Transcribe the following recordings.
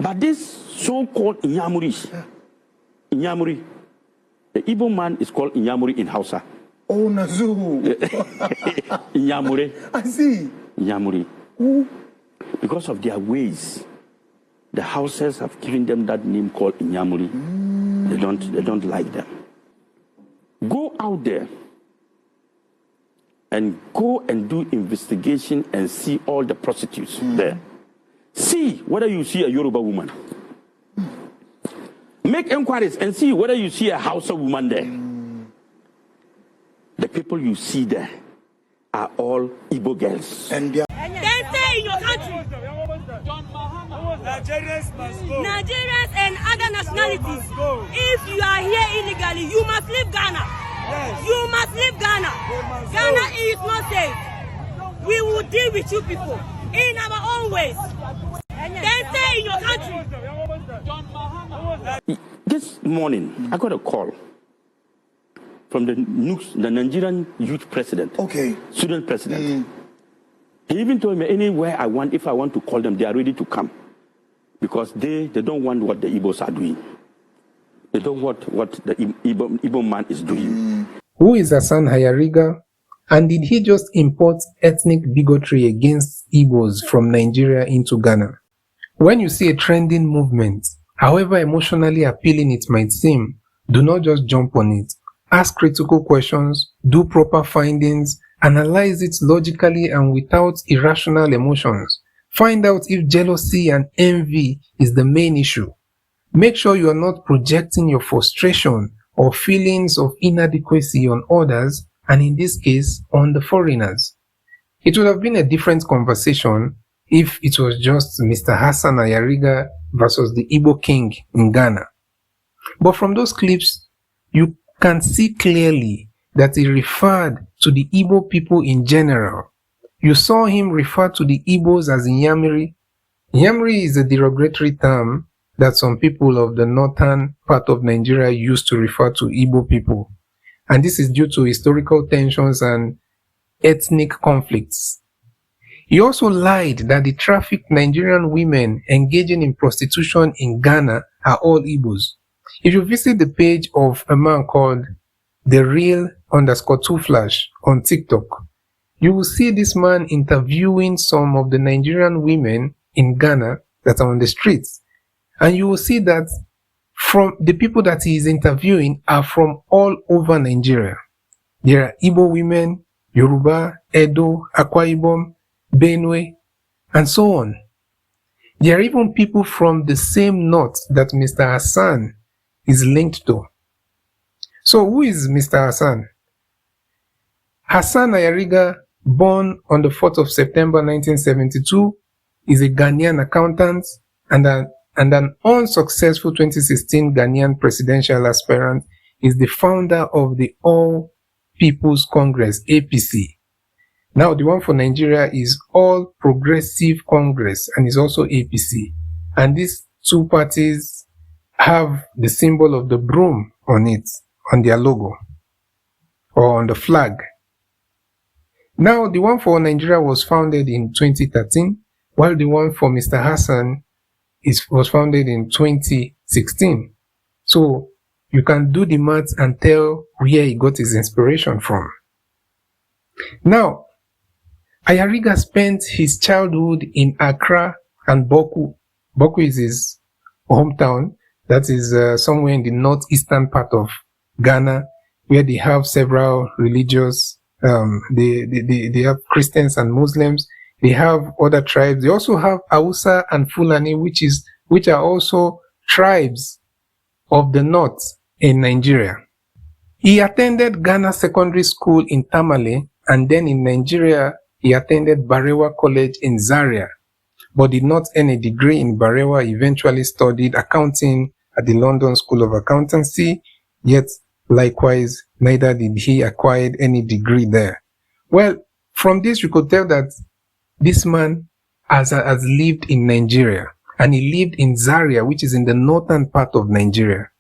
But this so-called Inyamuri, the Igbo man is called Inyamuri in Hausa. Oh, Nazu. Inyamuri. I see. Inyamuri. Ooh. Because of their ways, the Hausas have given them that name called Inyamuri. They don't like them. Go out there and go and do investigation and see all the prostitutes there. See whether you see a Yoruba woman. Make inquiries and see whether you see a Hausa woman there. The people you see there are all Igbo girls. And then stay in your country. Nigerians and other nationalities. If you are here illegally, you must leave Ghana. Yes. You must leave Ghana. Ghana is not safe. We will deal with you people in our own ways. Then stay in your country. This morning, I got a call from the Nigerian youth president, student president. He even told me anywhere I want, if I want to call them, they are ready to come. Because they don't want what the Igbos are doing. They don't want what the Igbo man is doing. Who is Hassan Ayariga? And did he just import ethnic bigotry against Igbos from Nigeria into Ghana? When you see a trending movement, however emotionally appealing it might seem, do not just jump on it. Ask critical questions, do proper findings, analyze it logically and without irrational emotions. Find out if jealousy and envy is the main issue. Make sure you are not projecting your frustration or feelings of inadequacy on others, and in this case, on the foreigners. It would have been a different conversation if it was just Mr. Hassan Ayariga versus the Igbo king in Ghana. But from those clips, you can see clearly that he referred to the Igbo people in general. You saw him refer to the Igbos as Inyamiri. Inyamiri is a derogatory term that some people of the northern part of Nigeria used to refer to Igbo people. And this is due to historical tensions and ethnic conflicts. He also lied that the trafficked Nigerian women engaging in prostitution in Ghana are all Igbos. If you visit the page of a man called TheReal_2Flash on TikTok, you will see this man interviewing some of the Nigerian women in Ghana that are on the streets. And you will see that from the people that he is interviewing are from all over Nigeria. There are Igbo women, Yoruba, Edo, Akwa Ibom, Benue, and so on. There are even people from the same north that Mr. Hassan is linked to. So who is Mr. Hassan? Hassan Ayariga, born on the 4th of September 1972, is a Ghanaian accountant and an unsuccessful 2016 Ghanaian presidential aspirant. Is the founder of the All People's Congress, APC. Now the one for Nigeria is All Progressive Congress and is also APC. And these two parties have the symbol of the broom on it, on their logo, or on the flag. Now the one for Nigeria was founded in 2013, while the one for Mr. Hassan was founded in 2016. So you can do the math and tell where he got his inspiration from. Now, Ayariga spent his childhood in Accra and Boku. Boku is his hometown. That is somewhere in the northeastern part of Ghana, where they have several religious, they have Christians and Muslims. They have other tribes. They also have Hausa and Fulani, which are also tribes of the north in Nigeria. He attended Ghana Secondary School in Tamale, and then in Nigeria, he attended Barewa College in Zaria, but did not earn a degree in Barewa. He eventually studied accounting at the London School of Accountancy, yet likewise, neither did he acquire any degree there. Well, from this, you could tell that this man has lived in Nigeria, and he lived in Zaria, which is in the northern part of Nigeria,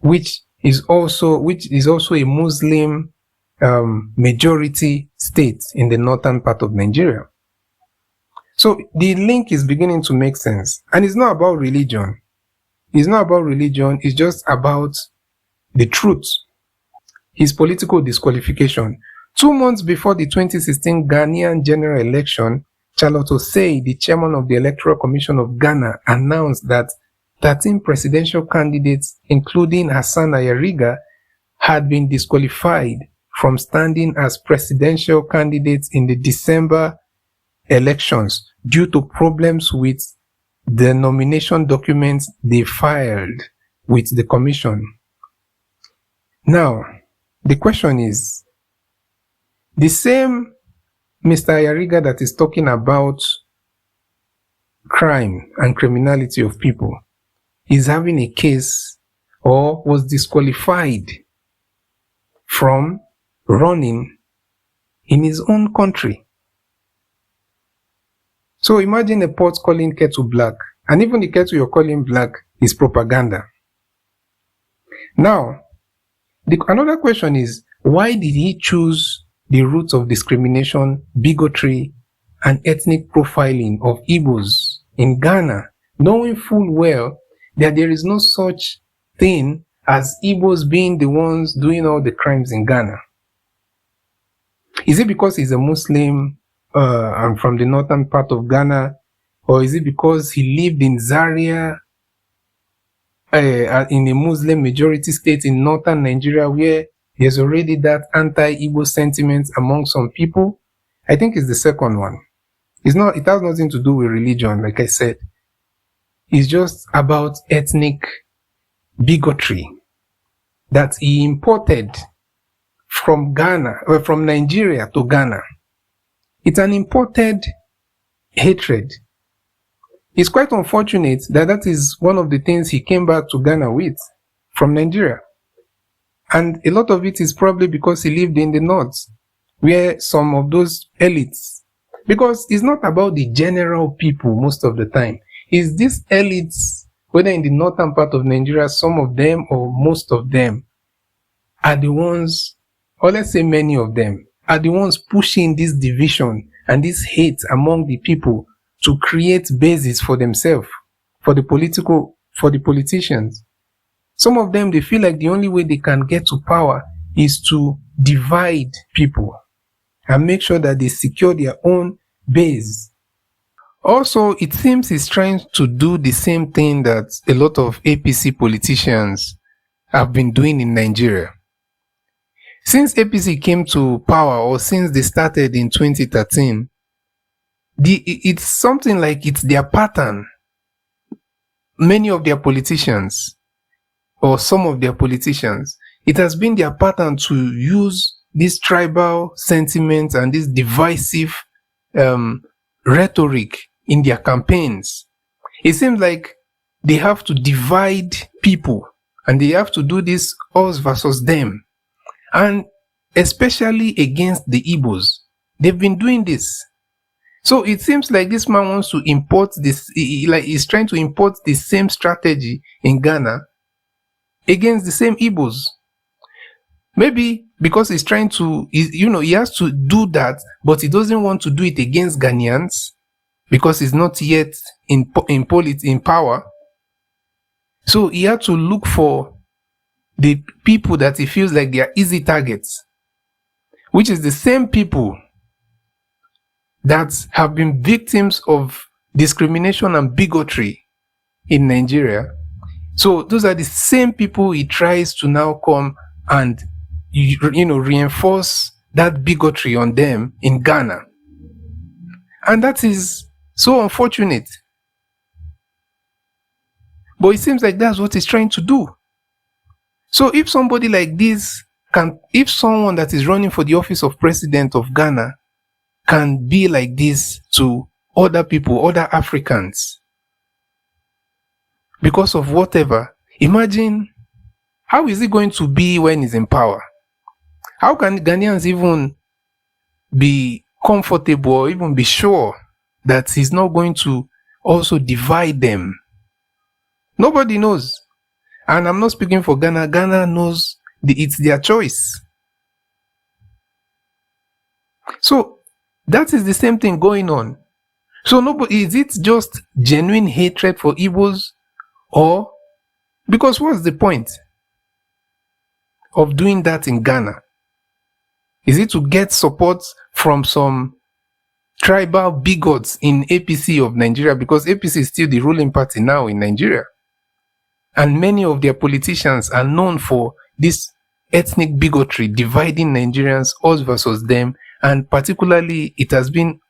which is also a Muslim majority state in the northern part of Nigeria. So the link is beginning to make sense. And it's not about religion. It's not about religion. It's just about the truth. His political disqualification. 2 months before the 2016 Ghanaian general election, Charlotte Osei, the chairman of the Electoral Commission of Ghana, announced that 13 presidential candidates, including Hassan Ayariga, had been disqualified from standing as presidential candidates in the December elections due to problems with the nomination documents they filed with the commission. Now, the question is, the same Mr. Ayariga that is talking about crime and criminality of people is having a case or was disqualified from running in his own country. So imagine a pot calling kettle black, and even the kettle you're calling black is propaganda. Now, another question is, why did he choose the route of discrimination, bigotry, and ethnic profiling of Igbos in Ghana, knowing full well that there is no such thing as Igbos being the ones doing all the crimes in Ghana? Is it because he's a Muslim and from the northern part of Ghana, or is it because he lived in Zaria, in a Muslim majority state in northern Nigeria, where there's already that anti-Igbo sentiment among some people? I think it's the second one. It has nothing to do with religion, like I said. It's just about ethnic bigotry that he imported from Ghana, or from Nigeria to Ghana. It's an imported hatred. It's quite unfortunate that that is one of the things he came back to Ghana with from Nigeria. And a lot of it is probably because he lived in the north, where some of those elites, because it's not about the general people most of the time. It's these elites, whether in the northern part of Nigeria, some of them or most of them, are the ones, or let's say many of them, are the ones pushing this division and this hate among the people to create bases for themselves, for the politicians. Some of them, they feel like the only way they can get to power is to divide people and make sure that they secure their own base. Also, it seems he's trying to do the same thing that a lot of APC politicians have been doing in Nigeria. Since APC came to power, or since they started in 2013, it's something like it's their pattern. Many of their politicians, or some of their politicians, it has been their pattern to use this tribal sentiment and this divisive rhetoric in their campaigns. It seems like they have to divide people and they have to do this us versus them. And especially against the Igbos. They've been doing this. So it seems like this man wants to import this, he's trying to import the same strategy in Ghana against the same Igbos. Maybe because he's trying to, he has to do that, but he doesn't want to do it against Ghanaians because he's not yet in power. So he had to look for the people that he feels like they are easy targets, which is the same people that have been victims of discrimination and bigotry in Nigeria. So those are the same people he tries to now come and reinforce that bigotry on them in Ghana. And that is so unfortunate. But it seems like that's what he's trying to do. So if somebody like this if someone that is running for the office of president of Ghana can be like this to other people, other Africans, because of whatever, imagine how is it going to be when he's in power? How can Ghanaians even be comfortable or even be sure that he's not going to also divide them? Nobody knows. And I'm not speaking for Ghana. Ghana knows it's their choice. So that is the same thing going on. So nobody, is it just genuine hatred for Igbos, or because what's the point of doing that in Ghana? Is it to get support from some tribal bigots in APC of Nigeria? Because APC is still the ruling party now in Nigeria. And many of their politicians are known for this ethnic bigotry, dividing Nigerians, us versus them. And particularly, it has been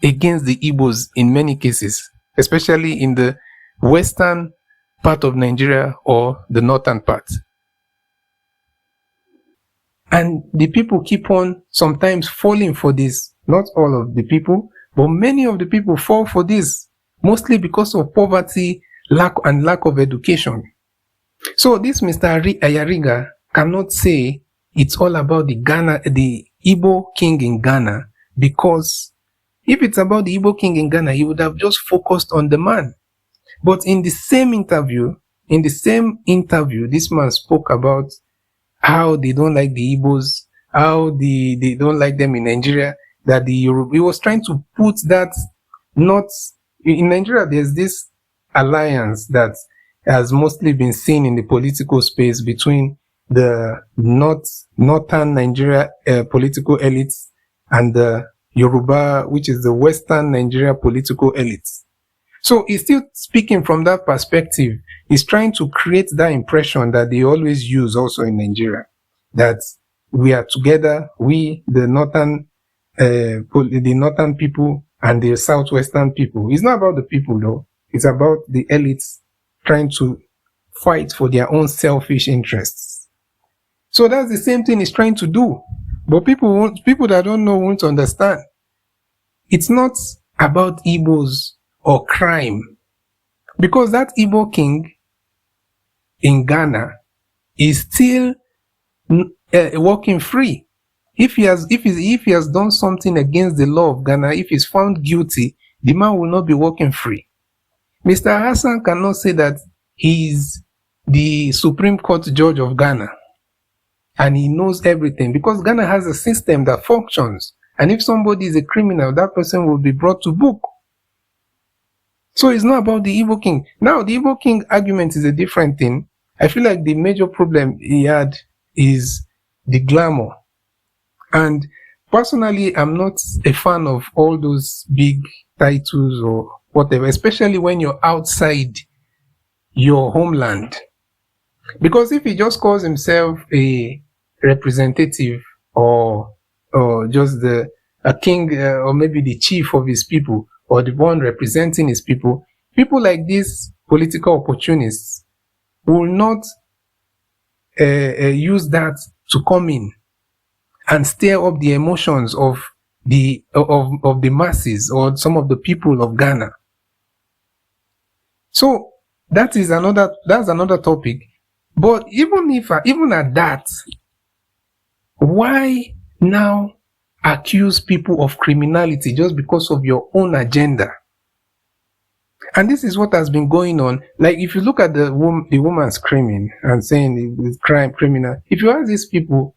against the Igbos in many cases, especially in the western part of Nigeria or the northern part. And the people keep on sometimes falling for this. Not all of the people, but many of the people fall for this, mostly because of poverty, lack of education. So this Mr. Ayariga cannot say it's all about the Igbo king in Ghana, because if it's about the Igbo king in Ghana, he would have just focused on the man. But in the same interview, this man spoke about how they don't like the Igbos, how they don't like them in Nigeria, that he was trying to put that, not in Nigeria, there's this alliance that has mostly been seen in the political space between the northern Nigeria political elites and the Yoruba, which is the western Nigeria political elites. So he's still speaking from that perspective. He's trying to create that impression that they always use also in Nigeria, that we are together, we, the northern people and the southwestern people. It's not about the people though. It's about the elites trying to fight for their own selfish interests. So that's the same thing he's trying to do. But people that don't know won't understand. It's not about Igbos or crime, because that Igbo king in Ghana is still walking free. If he has done something against the law of Ghana, if he's found guilty, the man will not be walking free. Mr. Hassan cannot say that he is the Supreme Court judge of Ghana and he knows everything, because Ghana has a system that functions. And if somebody is a criminal, that person will be brought to book. So it's not about the Igbo king. Now, the Igbo king argument is a different thing. I feel like the major problem he had is the glamour. And personally, I'm not a fan of all those big titles or whatever, especially when you're outside your homeland. Because if he just calls himself a representative or just a king or maybe the chief of his people, or the one representing his people, people like these political opportunists will not use that to come in and stir up the emotions of the masses or some of the people of Ghana. So that's another topic. But even at that, why now accuse people of criminality just because of your own agenda? And this is what has been going on. Like, if you look at the woman screaming and saying it's criminal, if you ask these people,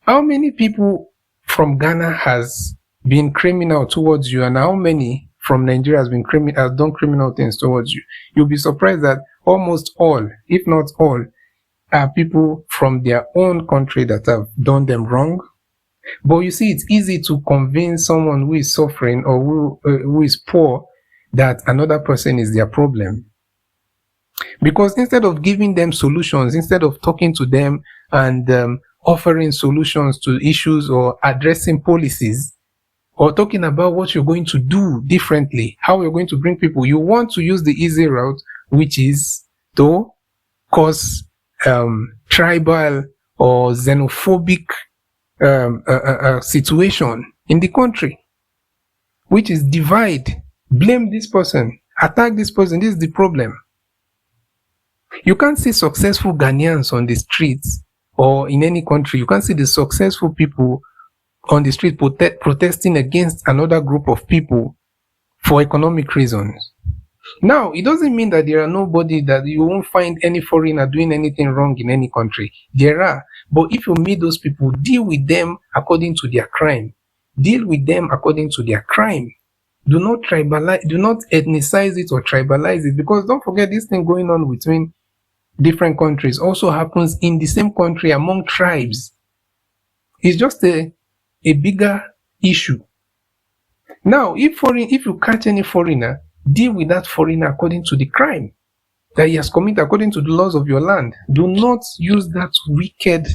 how many people from Ghana has been criminal towards you, and how many from Nigeria has done criminal things towards you, you'll be surprised that almost all, if not all, are people from their own country that have done them wrong. But you see, it's easy to convince someone who is suffering or who is poor that another person is their problem. Because instead of giving them solutions, instead of talking to them and offering solutions to issues or addressing policies, or talking about what you're going to do differently, how you're going to bring people, you want to use the easy route, which is to cause tribal or xenophobic situation in the country, which is divide, blame this person, attack this person. This is the problem. You can't see successful Ghanaians on the streets or in any country. You can't see the successful people on the street protesting against another group of people for economic reasons. Now, it doesn't mean that there are nobody, that you won't find any foreigner doing anything wrong in any country. There are. But if you meet those people, deal with them according to their crime. Deal with them according to their crime. do not tribalize, do not ethnicize it or tribalize it, because don't forget this thing going on between different countries also happens in the same country among tribes. It's just a bigger issue. Now, if you catch any foreigner, deal with that foreigner according to the crime that he has committed, according to the laws of your land. Do not use that wicked,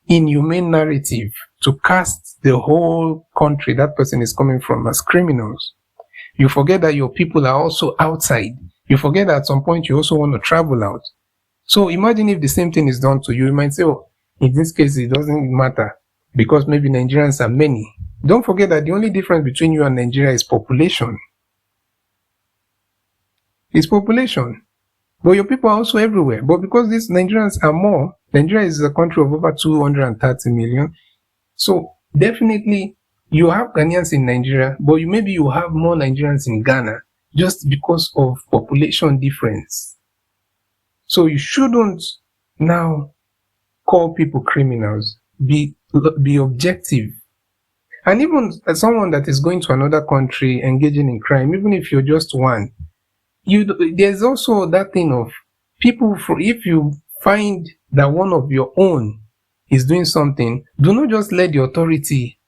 inhumane narrative to cast the whole country that person is coming from as criminals. You forget that your people are also outside. You forget that at some point you also want to travel out. So imagine if the same thing is done to you. You might say, oh, in this case, it doesn't matter because maybe Nigerians are many. Don't forget that the only difference between you and Nigeria is population. It's population. But your people are also everywhere. But because these Nigerians are more, Nigeria is a country of over 230 million. So definitely you have Ghanaians in Nigeria, but maybe you have more Nigerians in Ghana just because of population difference. So you shouldn't now call people criminals. Be objective. And even as someone that is going to another country engaging in crime, even if you're just one, there's also that thing of people, if you find that one of your own is doing something, do not just let the authority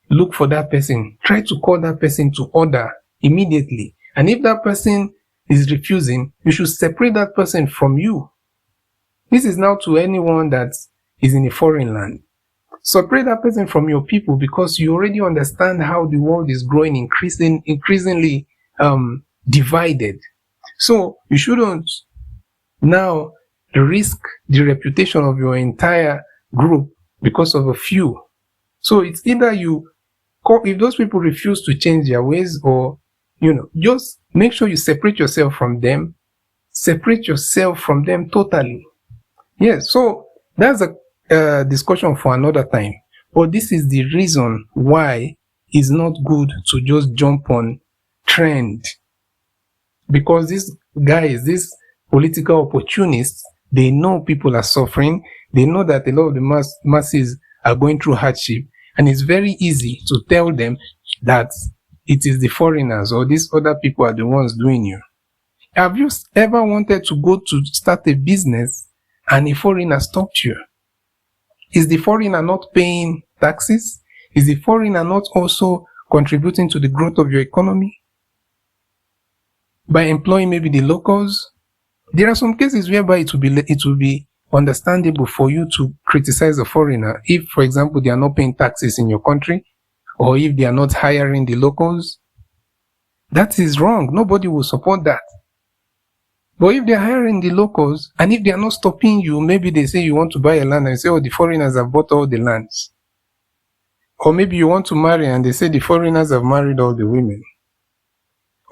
look for that person. Try to call that person to order immediately. And if that person is refusing, you should separate that person from you. This is now to anyone that is in a foreign land. Separate that person from your people because you already understand how the world is growing, increasingly divided. So you shouldn't now risk the reputation of your entire group because of a few. So it's either you call, if those people refuse to change their ways, or just make sure you separate yourself from them. Separate yourself from them totally. Yes, so that's a discussion for another time. But this is the reason why it's not good to just jump on trend. Because these guys, these political opportunists, they know people are suffering. They know that a lot of the masses are going through hardship. And it's very easy to tell them that it is the foreigners or these other people are the ones doing you. Have you ever wanted to go to start a business and a foreigner stopped you? Is the foreigner not paying taxes? Is the foreigner not also contributing to the growth of your economy by employing maybe the locals? There are some cases whereby it will be understandable for you to criticize a foreigner if, for example, they are not paying taxes in your country, or if they are not hiring the locals. That is wrong. Nobody will support that. But if they are hiring the locals, and if they are not stopping you, maybe they say you want to buy a land and you say, oh, the foreigners have bought all the lands. Or maybe you want to marry and they say the foreigners have married all the women.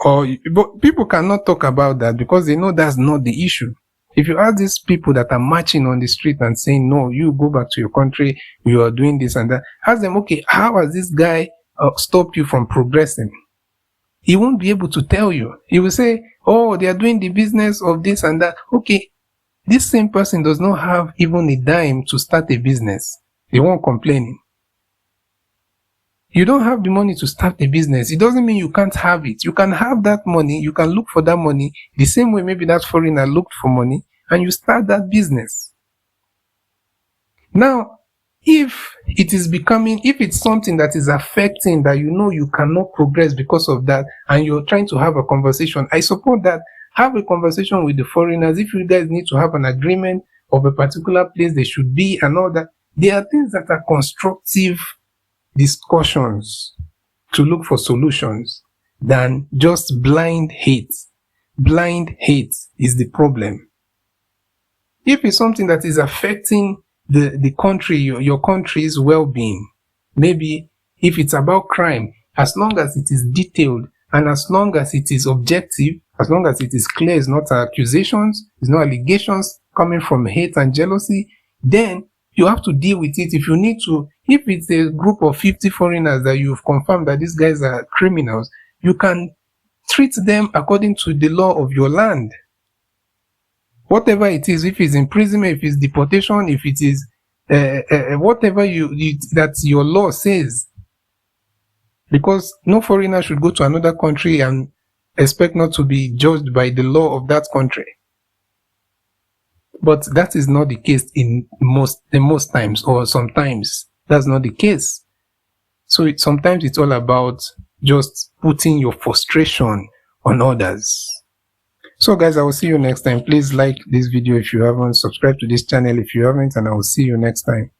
But people cannot talk about that because they know that's not the issue. If you ask these people that are marching on the street and saying, no, you go back to your country, you are doing this and that, ask them, okay, how has this guy stopped you from progressing? He won't be able to tell you. He will say, oh, they are doing the business of this and that. Okay, this same person does not have even a dime to start a business. They won't complain. You don't have the money to start a business. It doesn't mean you can't have it. You can have that money. You can look for that money the same way maybe that foreigner looked for money, and you start that business. Now, if it's something that is affecting that you cannot progress because of that, and you're trying to have a conversation, I support that. Have a conversation with the foreigners. If you guys need to have an agreement of a particular place they should be and all that, there are things that are constructive discussions to look for solutions than just blind hate. Blind hate is the problem. If it's something that is affecting the country, your country's well-being, maybe if it's about crime, as long as it is detailed and as long as it is objective, as long as it is clear, it's not accusations, it's not allegations coming from hate and jealousy, then you have to deal with it. If you need to, if it's a group of 50 foreigners that you've confirmed that these guys are criminals, you can treat them according to the law of your land. Whatever it is, if it's imprisonment, if it's deportation, if it is whatever that your law says, because no foreigner should go to another country and expect not to be judged by the law of that country. But that is not the case in most times, or sometimes that's not the case. So sometimes it's all about just putting your frustration on others. So guys, I will see you next time. Please like this video if you haven't, subscribe to this channel if you haven't, and I will see you next time.